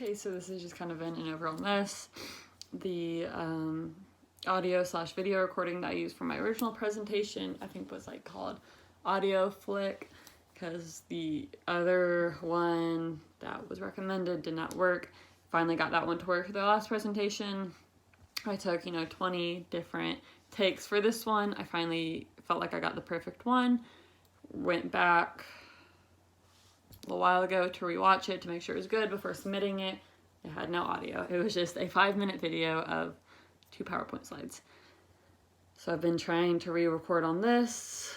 Okay, so this is just kind of an overall mess. The audio/video recording that I used for my original presentation, I think was like called Audio Flick, because the other one that was recommended did not work. Finally got that one to work for the last presentation. I took, 20 different takes for this one. I finally felt like I got the perfect one. Went back a little while ago to rewatch it to make sure it was good before submitting it. It had no audio. It was just a 5-minute video of 2 PowerPoint slides. So I've been trying to re-record on this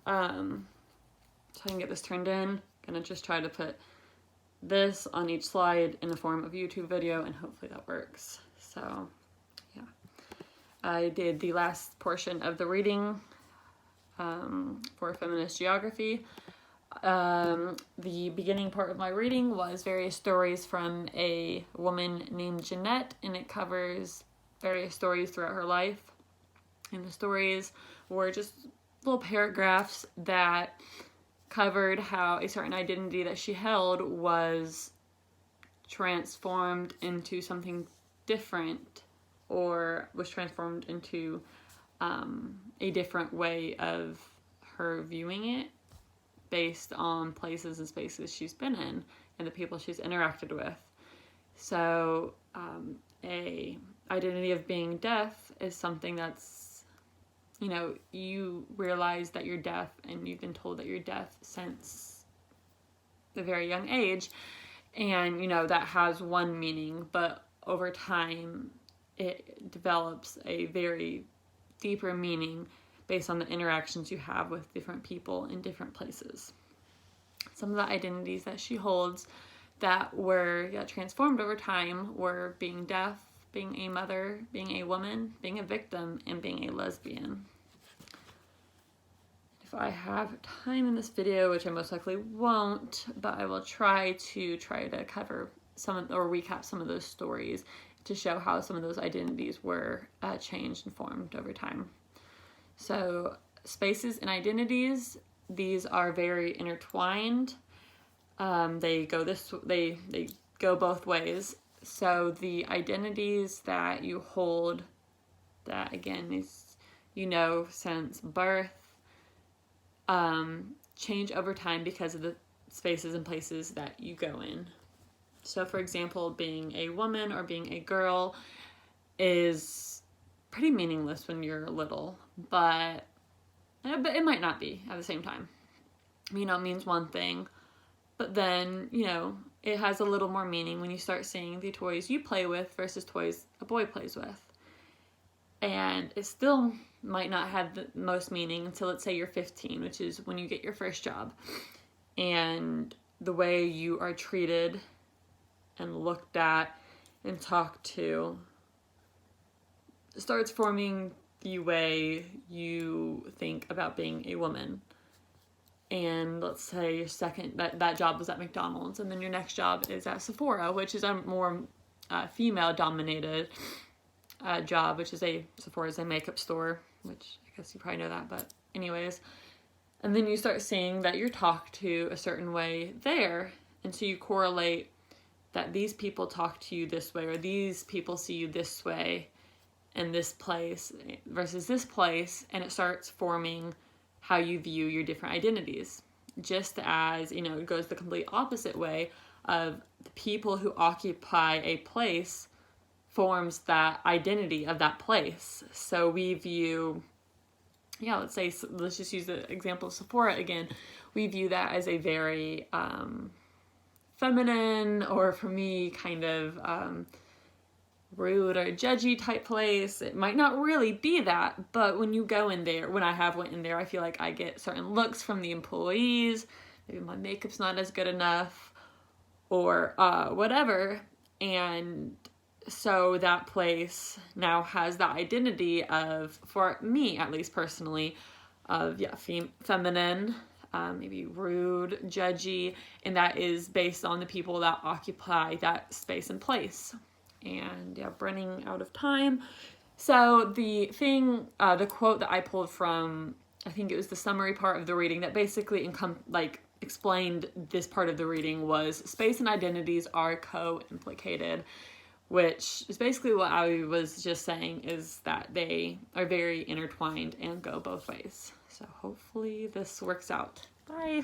so I can get this turned in. Gonna just try to put this on each slide in the form of a YouTube video, and hopefully that works. So yeah, I did the last portion of the reading for feminist geography. The beginning part of my reading was various stories from a woman named Jeanette, and it covers various stories throughout her life. And the stories were just little paragraphs that covered how a certain identity that she held was transformed into something different, or was transformed into a different way of her viewing it based on places and spaces she's been in and the people she's interacted with. So a identity of being deaf is something that's, you realize that you're deaf, and you've been told that you're deaf since a very young age, and that has one meaning, but over time it develops a very deeper meaning based on the interactions you have with different people in different places. Some of the identities that she holds that were transformed over time were being deaf, being a mother, being a woman, being a victim, and being a lesbian. If I have time in this video, which I most likely won't, but I will try to cover or recap some of those stories to show how some of those identities were changed and formed over time. So spaces and identities, these are very intertwined. They go both ways. So the identities that you hold, that again is, since birth, change over time because of the spaces and places that you go in. So for example, being a woman or being a girl is pretty meaningless when you're little, but it might not be at the same time. It means one thing, but then, it has a little more meaning when you start seeing the toys you play with versus toys a boy plays with. And it still might not have the most meaning until, let's say, you're 15, which is when you get your first job. And the way you are treated and looked at and talked to starts forming the way you think about being a woman. And let's say your second, that job was at McDonald's, and then your next job is at Sephora, which is a more female-dominated job, which is Sephora is a makeup store, which I guess you probably know that, but anyways. And then you start seeing that you're talked to a certain way there, and so you correlate that these people talk to you this way, or these people see you this way in this place versus this place, and it starts forming how you view your different identities. Just as, it goes the complete opposite way of the people who occupy a place forms that identity of that place. So we view, let's just use the example of Sephora again. We view that as a very feminine, or for me, kind of rude or judgy type place. It might not really be that, but when you go in there, when I have went in there, I feel like I get certain looks from the employees. Maybe my makeup's not as good enough, or whatever. And so that place now has that identity of, for me at least personally, of feminine, maybe rude, judgy, and that is based on the people that occupy that space and place. And running out of time. So the quote that I pulled from, I think it was the summary part of the reading, that basically explained this part of the reading was space and identities are co-implicated, which is basically what I was just saying, is that they are very intertwined and go both ways. So hopefully this works out. Bye.